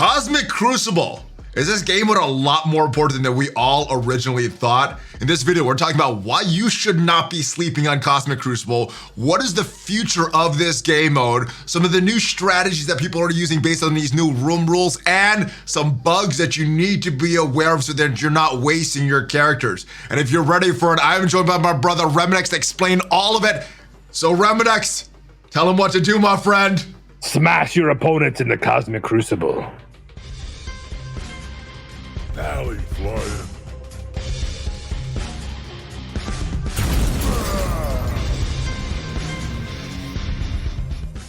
Cosmic Crucible. Is this game mode a lot more important than we all originally thought? In this video, we're talking about why you should not be sleeping on Cosmic Crucible, what is the future of this game mode, some of the new strategies that people are using based on these new room rules, and some bugs that you need to be aware of so that you're not wasting your characters. And if you're ready for it, I'm joined by my brother Remanx to explain all of it. So Remanx, tell him what to do, my friend. Smash your opponents in the Cosmic Crucible. ValleyFlyin.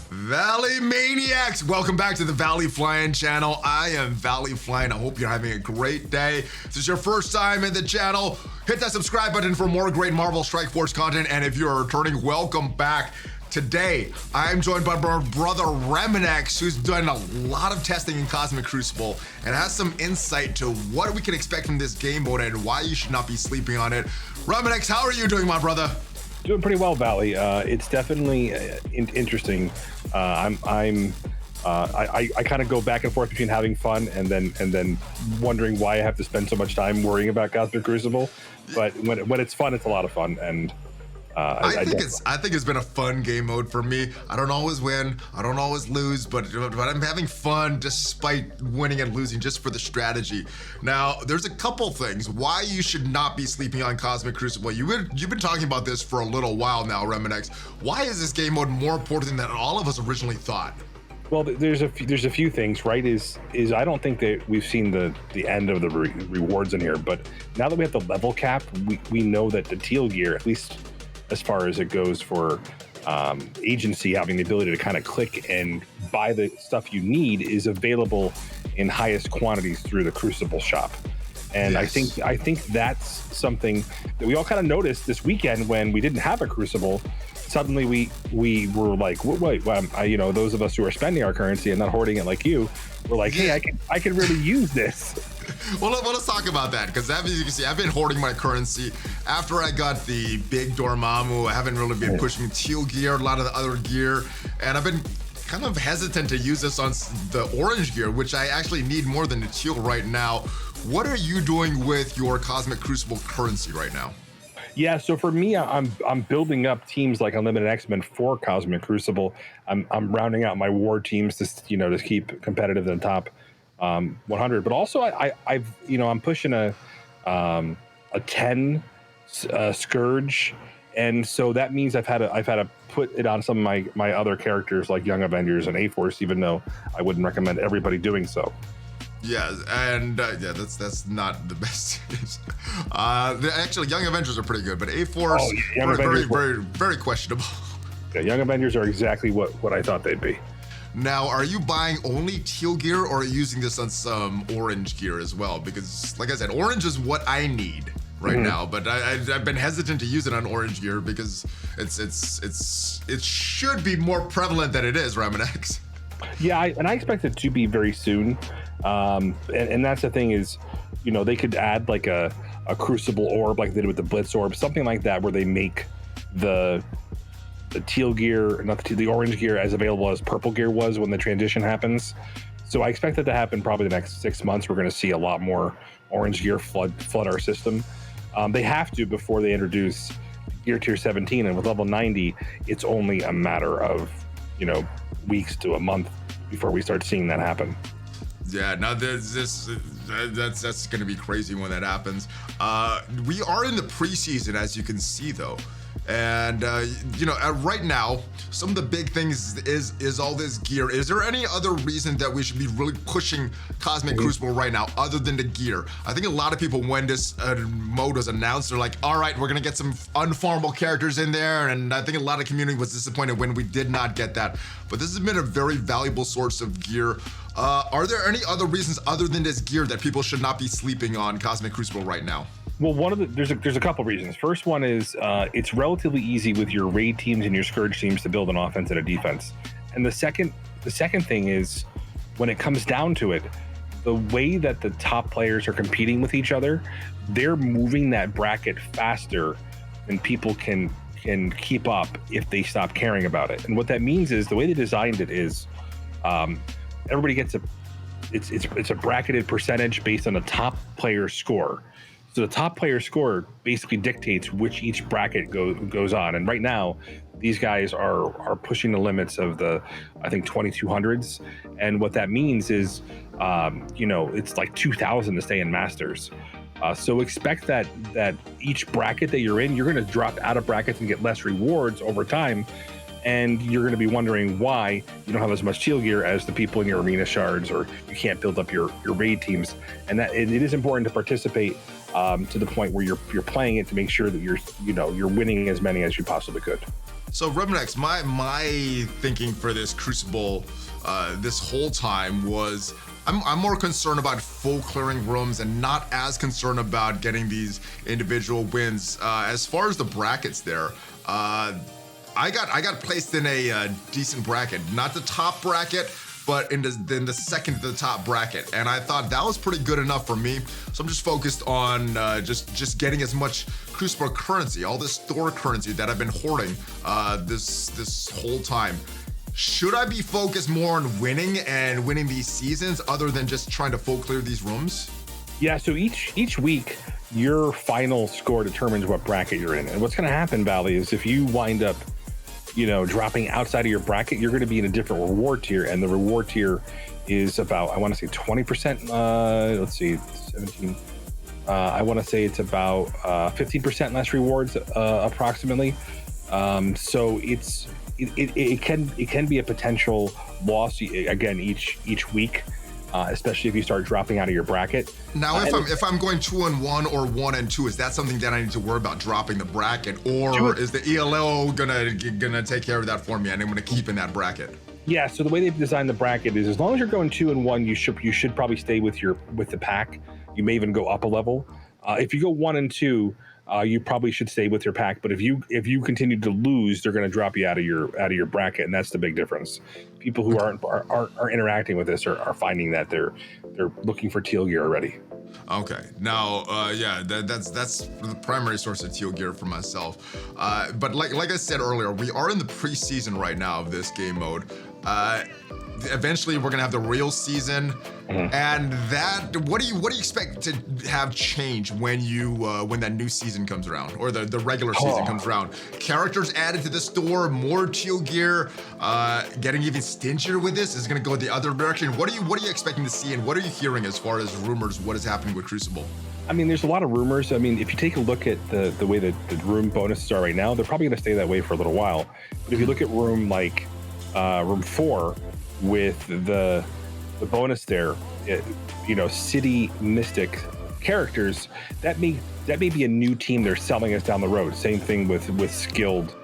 Valley Maniacs, welcome back to the ValleyFlyin channel. I am ValleyFlyin. I hope you're having a great day. If this is your first time in the channel, hit that subscribe button for more great Marvel Strike Force content. And if you're returning, welcome back. Today, I'm joined by my brother Remanx, who's done a lot of testing in Cosmic Crucible and has some insight to what we can expect from this game mode and why you should not be sleeping on it. Remanx, how are you doing, my brother? Doing pretty well, Valley. It's definitely interesting. I kind of go back and forth between having fun and then wondering why I have to spend so much time worrying about Cosmic Crucible. But when it's fun, it's a lot of fun. And I think it's been a fun game mode for me. I don't always win, I don't always lose, but I'm having fun despite winning and losing just for the strategy. Now, there's a couple things why you should not be sleeping on Cosmic Crucible. You've been talking about this for a little while now, Remanx. Why is this game mode more important than all of us originally thought? Well, there's a few things, right? Is I don't think that we've seen the end of the rewards in here, but now that we have the level cap, we know that the teal gear, at least as far as it goes for agency, having the ability to kind of click and buy the stuff you need, is available in highest quantities through the Crucible shop. And yes. I think that's something that we all kind of noticed this weekend when we didn't have a Crucible. Suddenly we were like, wait, those of us who are spending our currency and not hoarding it like you, were like, hey, I can really use this. Well, let's talk about that, because as you can see, I've been hoarding my currency. After I got the big Dormammu, I haven't really been pushing teal gear, a lot of the other gear, and I've been kind of hesitant to use this on the orange gear, which I actually need more than the teal right now. What are you doing with your Cosmic Crucible currency right now? Yeah, so for me, I'm building up teams like Unlimited X-Men for Cosmic Crucible. I'm rounding out my war teams to keep competitive in the top 100. But also I'm pushing a 10 Scourge, and so that means I've had to put it on some of my other characters like Young Avengers and A-Force, even though I wouldn't recommend everybody doing so. Yeah, and that's not the best. Actually, Young Avengers are pretty good, but A-Force, very questionable. Yeah, Young Avengers are exactly what I thought they'd be. Now, are you buying only teal gear, or are you using this on some orange gear as well? Because, like I said, orange is what I need right now, but I've been hesitant to use it on orange gear because it should be more prevalent than it is, Remanx. Yeah, I expect it to be very soon. And that's the thing is, they could add like a Crucible orb like they did with the Blitz orb, something like that, where they make the teal gear, the orange gear, as available as purple gear was when the transition happens. So I expect that to happen probably the next 6 months. We're going to see a lot more orange gear flood our system. They have to before they introduce gear tier 17, and with level 90, it's only a matter of weeks to a month before we start seeing that happen. Yeah, now that's going to be crazy when that happens. We are in the preseason, as you can see, though. And, right now, some of the big things is all this gear. Is there any other reason that we should be really pushing Cosmic Crucible right now other than the gear? I think a lot of people, when this mode was announced, they're like, all right, we're going to get some unfarmable characters in there. And I think a lot of community was disappointed when we did not get that. But this has been a very valuable source of gear. Are there any other reasons other than this gear that people should not be sleeping on Cosmic Crucible right now? Well, there's a couple reasons. First one is it's relatively easy with your raid teams and your Scourge teams to build an offense and a defense. And the second thing is, when it comes down to it, the way that the top players are competing with each other, they're moving that bracket faster than people can keep up if they stop caring about it. And what that means is, the way they designed it is everybody gets a it's a bracketed percentage based on the top player score. So the top player score basically dictates which each bracket goes on. And right now, these guys are pushing the limits of the, I think, 2200s. And what that means is, it's like 2000 to stay in Masters. So expect that each bracket that you're in, you're going to drop out of brackets and get less rewards over time. And you're going to be wondering why you don't have as much teal gear as the people in your arena shards, or you can't build up your raid teams. And that it is important to participate to the point where you're playing it to make sure that you're winning as many as you possibly could. So Remanx, my thinking for this Crucible this whole time was I'm more concerned about full clearing rooms and not as concerned about getting these individual wins. As far as the brackets there, I got placed in a decent bracket, not the top bracket, but in the second to the top bracket, and I thought that was pretty good enough for me. So I'm just focused on just getting as much Crucible currency, all this store currency that I've been hoarding this whole time. Should I be focused more on winning these seasons other than just trying to full clear these rooms? Yeah, so each week, your final score determines what bracket you're in. And what's going to happen, Valley, is if you wind up, dropping outside of your bracket, you're going to be in a different reward tier. And the reward tier is about, I want to say 20%. Let's see, 17. I want to say it's about 15% less rewards, approximately. So it can be a potential loss again each week, especially if you start dropping out of your bracket. Now, if I'm going 2-1 or 1-2, is that something that I need to worry about dropping the bracket, or is the ELO gonna take care of that for me and I'm gonna keep in that bracket? Yeah. So the way they've designed the bracket is, as long as you're going 2-1, you should probably stay with the pack. You may even go up a level. If you go 1-2. You probably should stay with your pack, but if you continue to lose, they're going to drop you out of your bracket, and that's the big difference. People who aren't interacting with this are finding that they're looking for teal gear already. Okay, now that's the primary source of teal gear for myself. But like I said earlier, we are in the preseason right now of this game mode. Eventually we're gonna have the real season, and that what do you expect to have change when that new season comes around, or the regular season comes around? Characters added to the store, more teal gear, getting even stingier with this? Is it gonna go the other direction? What are you expecting to see, and what are you hearing as far as rumors? What is happening with Crucible? I mean, there's a lot of rumors. I mean, if you take a look at the way that the room bonuses are right now, they're probably gonna stay that way for a little while. But if you look at room like room 4, with the bonus there, city mystic characters, that may be a new team they're selling us down the road. Same thing with skilled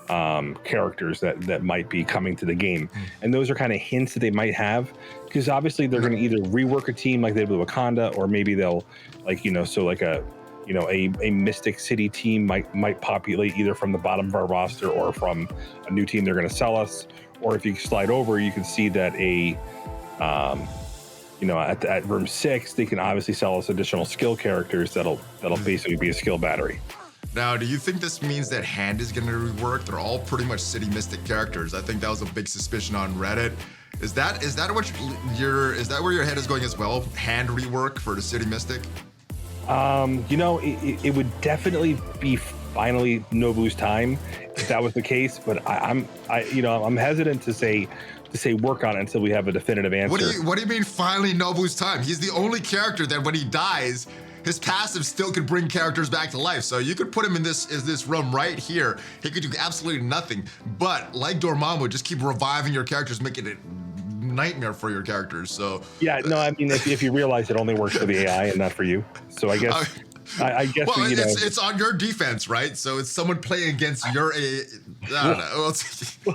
characters that might be coming to the game, and those are kind of hints that they might have, because obviously they're going to either rework a team like they did with Wakanda, or maybe they'll a mystic city team might populate either from the bottom of our roster or from a new team they're going to sell us. Or if you slide over, you can see that at room 6, they can obviously sell us additional skill characters that'll basically be a skill battery. Now, do you think this means that Hand is going to rework? They're all pretty much city mystic characters. I think that was a big suspicion on Reddit. Is that where your head is going as well? Hand rework for the city mystic? It would definitely be finally Nobu's time if that was the case, but I'm hesitant to say work on it until we have a definitive answer. What do you mean finally Nobu's time? He's the only character that when he dies, his passive still could bring characters back to life. So you could put him in this room right here. He could do absolutely nothing, but like Dormammu, just keep reviving your characters, making it nightmare for your characters. So yeah, no, I mean, if you realize it only works for the AI and not for you, so I guess. I guess well, it's on your defense, right? So it's someone playing against your I don't know.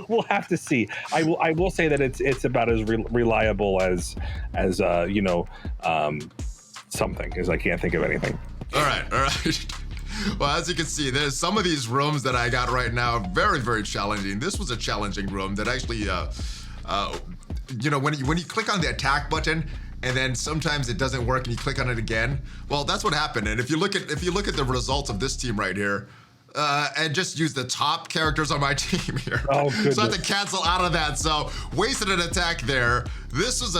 We'll have to see. I will say that it's about as reliable as something, because I can't think of anything. All right. Well, as you can see, there's some of these rooms that I got right now very, very challenging. This was a challenging room that actually when you click on the attack button, and then sometimes it doesn't work and you click on it again. Well, that's what happened. And if you look at the results of this team right here, and just use the top characters on my team here. Oh, so I have to cancel out of that. So wasted an attack there. This is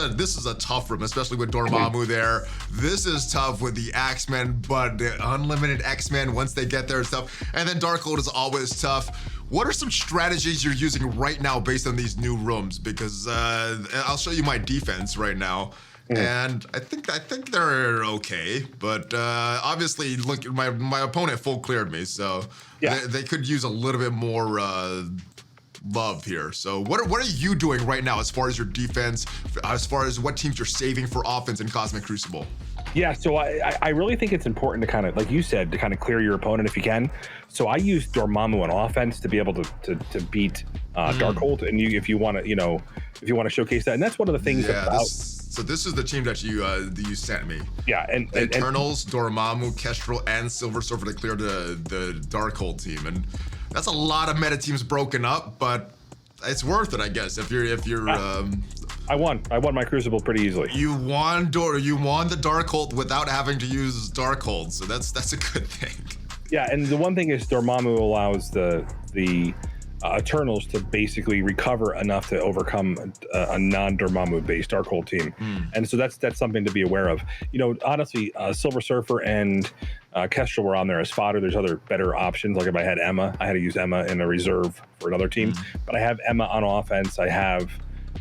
a tough room, especially with Dormammu there. This is tough with the Axemen, but the unlimited X-Men once they get there and stuff. And then Darkhold is always tough. What are some strategies you're using right now based on these new rooms? Because I'll show you my defense right now. And I think they're okay, but obviously, look, my opponent full cleared me, so they could use a little bit more love here. So what are you doing right now as far as your defense, as far as what teams you're saving for offense in Cosmic Crucible? Yeah, so I really think it's important to kind of, like you said, to kind of clear your opponent if you can. So I use Dormammu on offense to be able to beat Darkhold, and if you want to showcase that, and that's one of the things about. So this is the team that you sent me. Yeah, and Eternals, Dormammu, Kestrel, and Silver Surfer to clear the Darkhold team, and that's a lot of meta teams broken up, but it's worth it, I guess. If you're I won my Crucible pretty easily. You won the Darkhold without having to use Darkhold, so that's a good thing. Yeah, and the one thing is Dormammu allows the Eternals to basically recover enough to overcome a non-Dormammu based Darkhold team, and so that's something to be aware of. Honestly, Silver Surfer and Kestrel were on there as fodder. There's other better options. Like if I had Emma, I had to use Emma in a reserve for another team, but I have Emma on offense. I have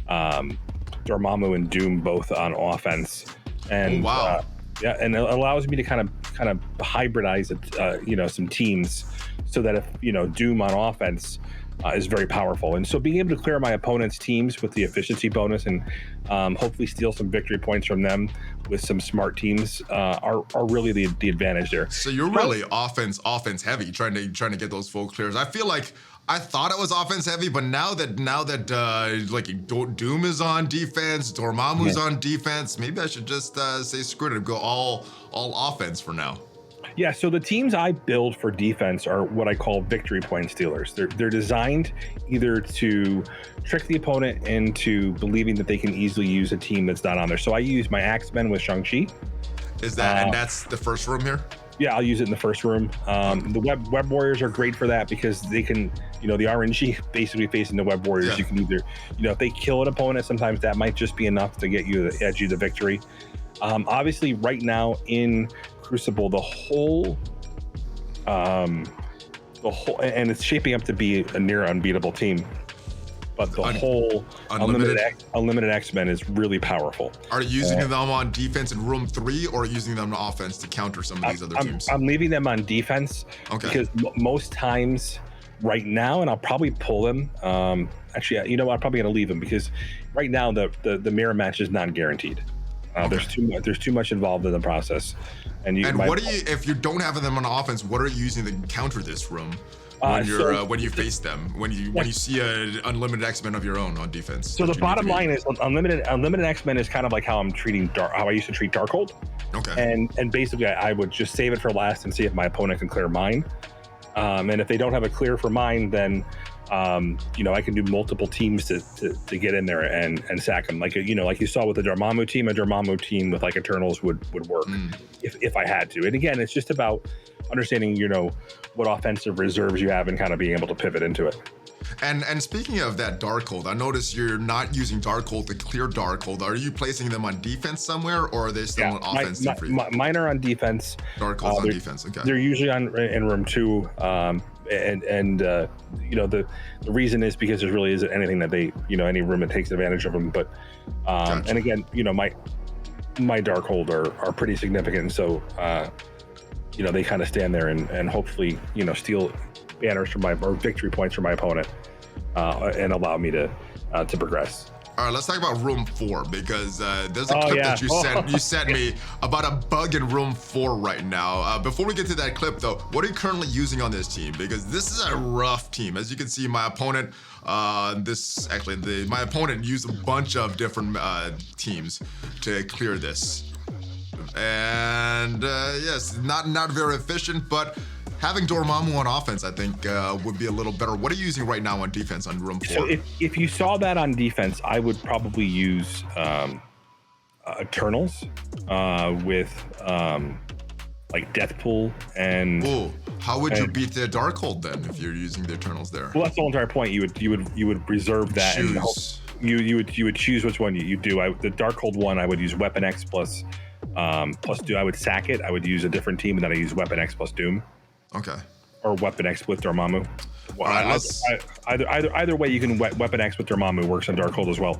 Dormammu and Doom both on offense, and and it allows me to kind of hybridize it, some teams, so that if Doom on offense is very powerful, and so being able to clear my opponent's teams with the efficiency bonus and hopefully steal some victory points from them with some smart teams are really the advantage there. So you're really offense heavy, trying to get those full clears. I feel like I thought it was offense heavy, but now that like Doom is on defense, Dormammu's on defense, maybe I should just say screw it and go all offense for now. Yeah, so the teams I build for defense are what I call victory point stealers. They're designed either to trick the opponent into believing that they can easily use a team that's not on there. So I use my Axemen with Shang-Chi. Is that and that's the first room here? Yeah, I'll use it in the first room. The web warriors are great for that because they can, the RNG basically facing the web warriors. You can either, if they kill an opponent, sometimes that might just be enough to get you the victory. Obviously, right now in Crucible, the whole, and it's shaping up to be a near unbeatable team. But the whole unlimited X-Men is really powerful. Are you using them on defense in room 3, or are you using them on offense to counter some of these other teams? I'm leaving them on defense because most times right now, and I'll probably pull them. Actually, I'm probably going to leave them because right now the mirror match is not guaranteed. There's too much involved in the process. And what do you, if you don't have them on offense, what are you using to counter this room? When you face them, when you see an unlimited X-Men of your own on defense. So the bottom line is unlimited X-Men is kind of like how I'm treating how I used to treat Darkhold. Okay. And basically I would just save it for last and see if my opponent can clear mine. And if they don't have a clear for mine, then I can do multiple teams to get in there and sack them. Like you saw with the Dormammu team, a Dormammu team with like Eternals would work if I had to. And again, it's just about understanding, what offensive reserves you have and kind of being able to pivot into it. And speaking of that Darkhold, I noticed you're not using Darkhold to clear Darkhold. Are you placing them on defense somewhere, or are they still on offense? Mine are on defense. Darkhold's on defense. Okay. They're usually in room 2. The reason is because there really isn't anything that they, any room that takes advantage of them. But gotcha. And again, my Darkhold are pretty significant. So they kind of stand there and hopefully steal banners from or victory points from my opponent and allow me to progress. All right, let's talk about room 4 because there's a clip that you sent me about a bug in room 4 right now. Before we get to that clip though, what are you currently using on this team? Because this is a rough team. As you can see, my opponent, my opponent used a bunch of different teams to clear this. And yes, not very efficient, but having Dormammu on offense, I think, would be a little better. What are you using right now on defense on room 4? So if you saw that on defense, I would probably use Eternals with like Deathpool and How would you beat the Darkhold then if you're using the Eternals there? Well, that's the whole entire point. You would reserve that. Choose. And you would choose which one you do. The Darkhold one, I would use Weapon X plus Doom. I would sack it. I would use a different team, and then I use Weapon X plus Doom. Okay. Or Weapon X with Dormammu. All right, either way, you can Weapon X with Dormammu works on Darkhold as well.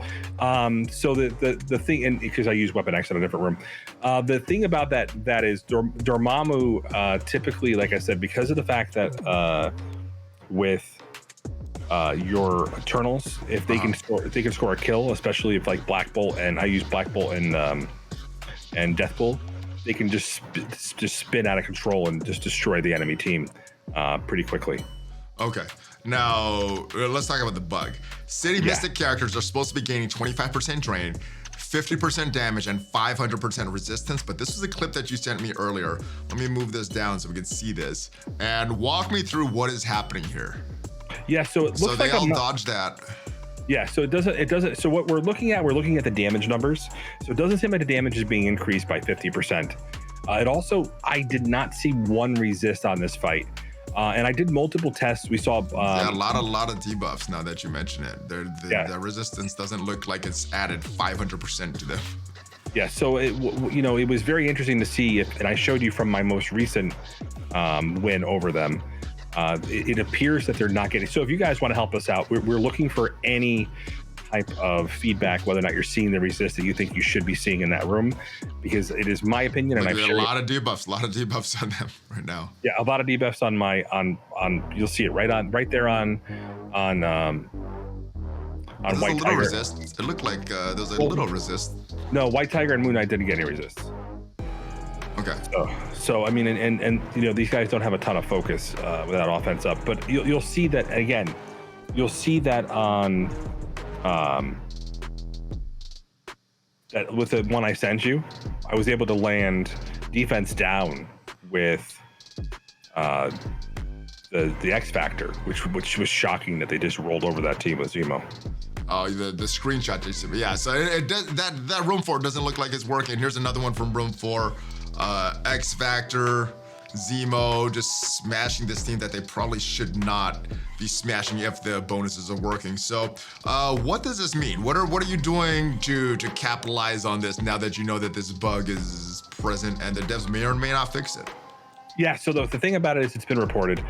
So the thing, and because I use Weapon X in a different room, the thing about that is Dormammu typically, like I said, because of the fact that with your Eternals, if they can score a kill, especially if like Black Bolt, and I use Black Bolt and Deathbolt, they can just spin out of control and just destroy the enemy team pretty quickly. Okay, now let's talk about the bug. City Mystic characters are supposed to be gaining 25% drain, 50% damage, and 500% resistance, but this was a clip that you sent me earlier. Let me move this down so we can see this, and walk me through what is happening here. Yeah, so it looks they like all dodged that. Yeah, so it doesn't. So what we're looking at the damage numbers. So it doesn't seem like the damage is being increased by 50%. It also, I did not see one resist on this fight. And I did multiple tests. We saw a lot of debuffs now that you mention it. The resistance doesn't look like it's added 500% to them. Yeah, so it was very interesting to see and I showed you from my most recent win over them. It appears that they're not getting. So if you guys want to help us out, we're looking for any type of feedback, whether or not you're seeing the resist that you think you should be seeing in that room, because it is my opinion, and I've a lot of debuffs on them right now. Yeah, a lot of debuffs on you'll see it right there on White Tiger. Resist. It looked like there's a little resist. No, White Tiger and Moon Knight didn't get any resist. Okay. So I mean, and these guys don't have a ton of focus with that offense up, but you'll see that again. You'll see that on that with the one I sent you, I was able to land defense down with the X Factor, which was shocking that they just rolled over that team with Zemo. Oh, the screenshot, yeah. So it does, that room 4 doesn't look like it's working. Here's another one from room 4. X Factor, Zemo just smashing this team that they probably should not be smashing if the bonuses are working. So what does this mean? What are you doing to capitalize on this now that you know that this bug is present and the devs may or may not fix it? Yeah, so the thing about it is it's been reported.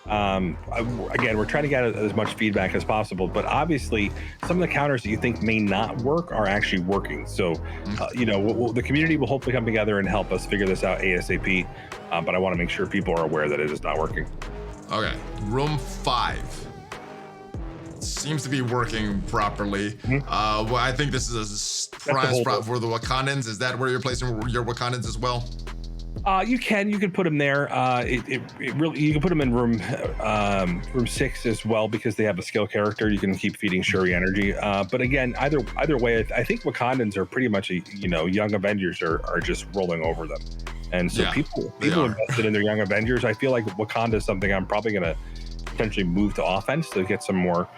Again, we're trying to get as much feedback as possible, but obviously some of the counters that you think may not work are actually working. So, the community will hopefully come together and help us figure this out ASAP. But I want to make sure people are aware that it is not working. Okay, room 5 seems to be working properly. Well, I think this is a prime spot for the Wakandans. Is that where you're placing your Wakandans as well? You can put them there. It really, you can put them in room 6 as well, because they have a skill character. You can keep feeding Shuri energy. But again, either way, I think Wakandans are pretty much Young Avengers are just rolling over them. And so people invested in their Young Avengers. I feel like Wakanda is something I'm probably going to potentially move to offense to get some more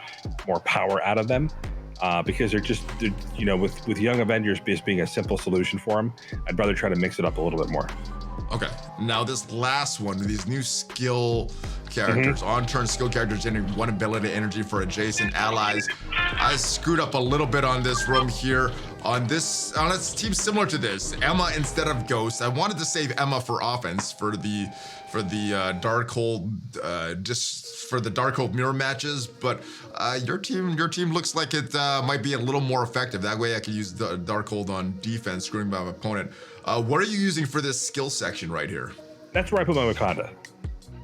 power out of them. Because they're with Young Avengers just being a simple solution for them, I'd rather try to mix it up a little bit more. Okay, now this last one, these new skill characters, on-turn skill characters generate 1 ability energy for adjacent allies. I screwed up a little bit on this room here. On this team similar to this, Emma instead of Ghost. I wanted to save Emma for offense for the Darkhold, just for the Darkhold mirror matches, but your team looks like it might be a little more effective. That way I can use the Darkhold on defense, screwing my opponent. What are you using for this skill section right here? That's where I put my Wakanda.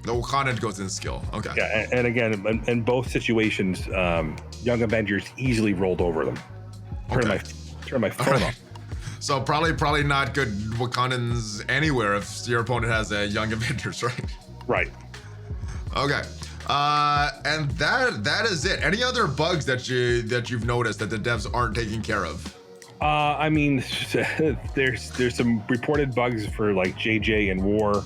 The Wakanda goes in skill. Okay. Yeah, and again, in both situations, Young Avengers easily rolled over them. Turn my phone off. So probably not good Wakandans anywhere if your opponent has a Young Avengers, right? Right. Okay. And that is it. Any other bugs that you've noticed that the devs aren't taking care of? I mean, there's some reported bugs for like JJ and War.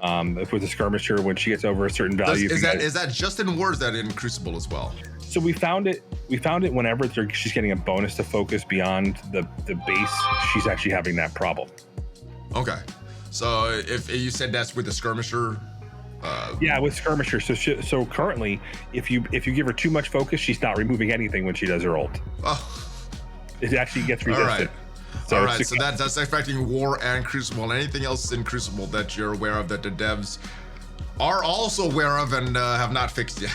With the skirmisher, when she gets over a certain value. Is that just in War? Or is that in Crucible as well? So we found it whenever she's getting a bonus to focus beyond the base, she's actually having that problem. Okay. So if you said that's with the skirmisher? Yeah, with skirmisher. So currently, if you give her too much focus, she's not removing anything when she does her ult. Oh, It actually gets all resisted. right. All right, so that's affecting War and Crucible, and anything else in Crucible that you're aware of that the devs are also aware of and have not fixed yet.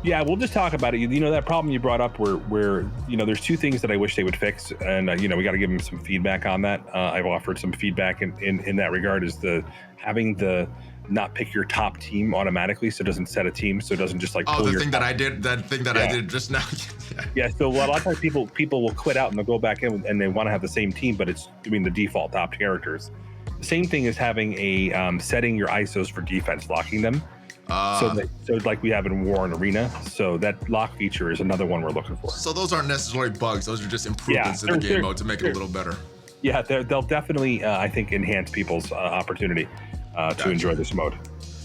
Yeah, we'll just talk about it. You know, that problem you brought up where you know, there's two things that I wish they would fix, and you know, we got to give them some feedback on that. I've offered some feedback in that regard, is having the not pick your top team automatically, so it doesn't set a team, so it doesn't just like pull the your thing top. that I did just now. Yeah, so a lot of times people will quit out and they'll go back in and they want to have the same team, but it's doing the default top characters. The same thing is having a setting your ISOs for defense, locking them. So like we have in War and Arena. So that lock feature is another one we're looking for. So those aren't necessarily bugs; those are just improvements in the game mode to make it a little better. Yeah, they'll definitely, I think, enhance people's opportunity to enjoy this mode.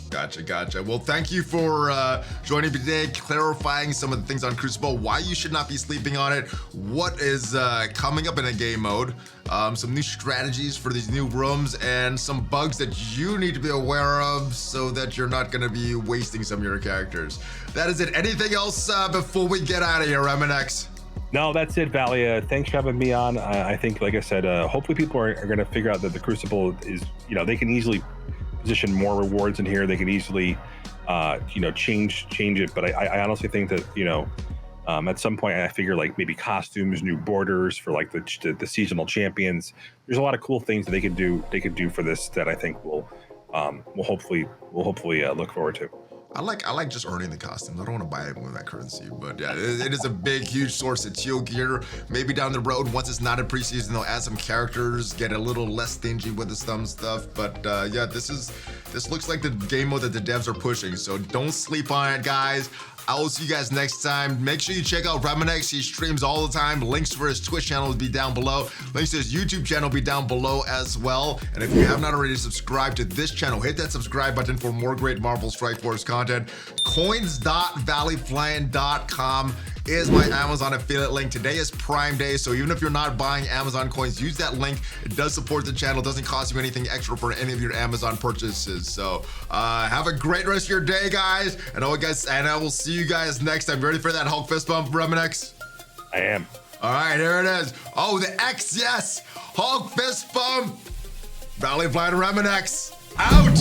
Gotcha. Well, thank you for joining me today, clarifying some of the things on Crucible, why you should not be sleeping on it, what is coming up in a game mode, some new strategies for these new rooms, and some bugs that you need to be aware of so that you're not going to be wasting some of your characters. That is it. Anything else before we get out of here, Remanx? No, that's it, Valley. Thanks for having me on. I think, like I said, hopefully people are going to figure out that the Crucible is, you know, they can easily position more rewards in here. They can easily, you know, change it. But I honestly think that, you know, at some point I figure like maybe costumes, new borders for like the seasonal champions. There's a lot of cool things that they could do for this that I think we'll hopefully look forward to. I like just earning the costumes. I don't want to buy it with that currency, but yeah, it is a big, huge source of teal gear. Maybe down the road, once it's not in preseason, they'll add some characters, get a little less stingy with the stuff. But yeah, this looks like the game mode that the devs are pushing. So don't sleep on it, guys. I will see you guys next time. Make sure you check out Remanx. He streams all the time. Links for his Twitch channel will be down below. Links to his YouTube channel will be down below as well. And if you have not already subscribed to this channel, hit that subscribe button for more great Marvel Strike Force content. Coins.valleyflyin.com is my Amazon affiliate link. Today is Prime Day, so even if you're not buying Amazon coins, use that link. It does support the channel. It doesn't cost you anything extra for any of your Amazon purchases. So have a great rest of your day, guys. And I will see you guys next time. You ready for that Hulk fist bump, Remanx? I am. All right, here it is. Oh, the X, yes. Hulk fist bump. ValleyFlyin Remanx out.